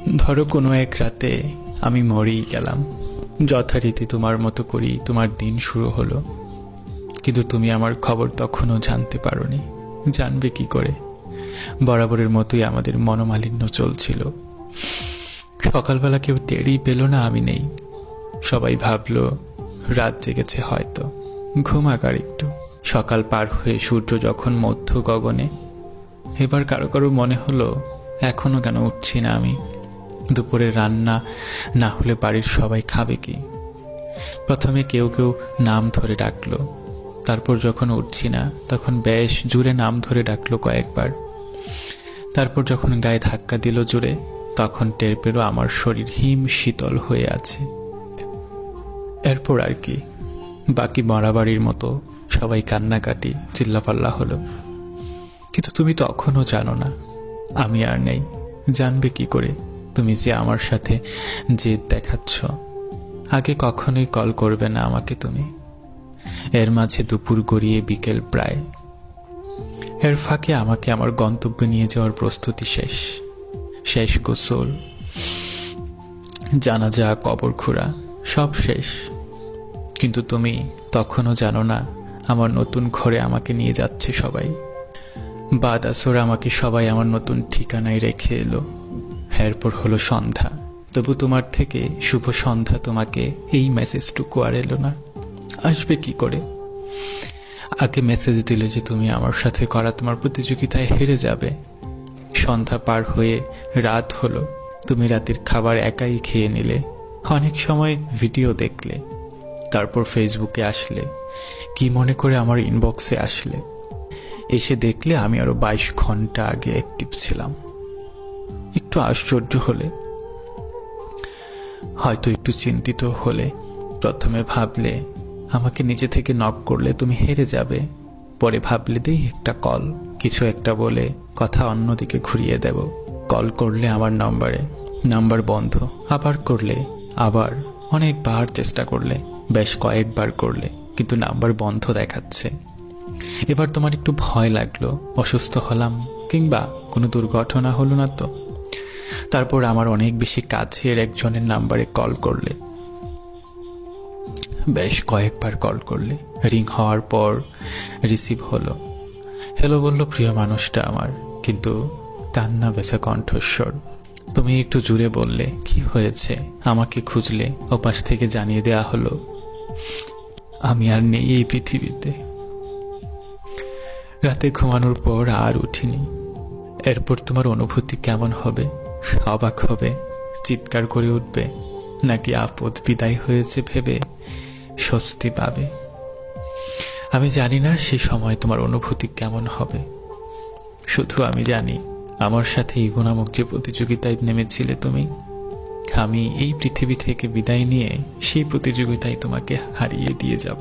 ধরো কোনো এক রাতে আমি মরেই গেলাম, যথারীতি তোমার মতো করেই তোমার দিন শুরু হলো, কিন্তু তুমি আমার খবর তখনও জানতে পারোনি। জানবে কি করে? বরাবরের মতোই আমাদের মনোমালিন্য চলছিল। সকালবেলা কেউ টেরই পেল না আমি নেই। সবাই ভাবলো রাত জেগেছে হয়তো, ঘুমাক আর একটু। সকাল পার হয়ে সূর্য যখন মধ্য গগনে, এবার কারো কারো মনে হলো এখনো কেন উঠছি না আমি। দুপুরে রান্না না হলে বাড়ির সবাই খাবে কি? প্রথমে কেউ কেউ নাম ধরে ডাকলো, তারপর যখন উঠছি না তখন বেশ জুড়ে নাম ধরে ডাকলো কয়েকবার। তারপর যখন গায়ে ধাক্কা দিল জুড়ে, তখন টের পেল আমার শরীর হিম শীতল হয়ে আছে। এরপর আর কি, বাকি মরাবাড়ির মতো সবাই কান্নাকাটি চিল্লাপাল্লা হলো। কিন্তু তুমি তখনও জানো না আমি আর নেই। জানবে কি করে তুমি যে আমার সাথে জেদ দেখাচ্ছ? আগে কখনোই কল করবে না আমাকে তুমি। এর মাঝে দুপুর গড়িয়ে বিকেল প্রায়। এর ফাঁকে আমাকে আমার গন্তব্যে নিয়ে যাওয়ার প্রস্তুতি শেষ। শেষ গোসল, জানাজা, কবর খোঁড়া সব শেষ। কিন্তু তুমি তখনও জানো না আমার নতুন ঘরে আমাকে নিয়ে যাচ্ছে সবাই। বাদ আসর আমাকে সবাই আমার নতুন ঠিকানায় রেখে এলো। এরপর হলো সন্ধ্যা, তবু তোমার থেকে শুভ সন্ধ্যা তোমাকে এই মেসেজটুকু আর এলো না। আসবে কি করে? আগে মেসেজ দিলে যে তুমি আমার সাথে করা তোমার প্রতিযোগিতায় হেরে যাবে। সন্ধ্যা পার হয়ে রাত হলো, তুমি রাতের খাবার একাই খেয়ে নিলে। অনেক সময় ভিডিও দেখলে, তারপর ফেসবুকে আসলে, কি মনে করে আমার ইনবক্সে আসলে। এসে দেখলে আমি আরো 22 ঘন্টা আগে অ্যাক্টিভ ছিলাম। একটু আশ্চর্য হলে, হয়তো একটু চিন্তিত হলে। প্রথমে ভাবলে আমাকে নিজে থেকে নক করলে তুমি হেরে যাবে। পরে ভাবলে দেই একটা কল, কিছু একটা বলে কথা অন্যদিকে ঘুরিয়ে দেব। কল করলে আমার নম্বরে, নাম্বার বন্ধ। আবার করলে, আবার অনেকবার চেষ্টা করলে, বেশ কয়েকবার করলে, কিন্তু নাম্বার বন্ধ দেখাচ্ছে। এবার তোমার একটু ভয় লাগলো, অসুস্থ হলাম কিংবা কোনো দুর্ঘটনা হলো না তো। তারপর আমার অনেক বেশি কাছের একজনের নাম্বারে কল করলে, বেশ কয়েকবার কল করলে। রিং হওয়ার পর রিসিভ হলো। হ্যালো বলল প্রিয় মানুষটা আমার, কিন্তু কান্না বেচা কণ্ঠস্বর। তুমি একটু জুড়ে বললে কি হয়েছে, আমাকে খুঁজলে। ওপাশ থেকে জানিয়ে দেয়া হলো আমি আর নেই এই পৃথিবীতে। রাতে ঘুমানোর পর আর উঠিনি। এরপর তোমার অনুভূতি কেমন হবে? অবাক হবে, চিৎকার করে উঠবে, নাকি আপদ বিদায় হয়েছে ভেবে স্বস্তি পাবে? আমি জানি না সে সময় তোমার অনুভূতি কেমন হবে। শুধু আমি জানি আমার সাথে ইগো নামক যে প্রতিযোগিতায় নেমেছিলে তুমি, আমি এই পৃথিবী থেকে বিদায় নিয়ে সেই প্রতিযোগিতায় তোমাকে হারিয়ে দিয়ে যাব।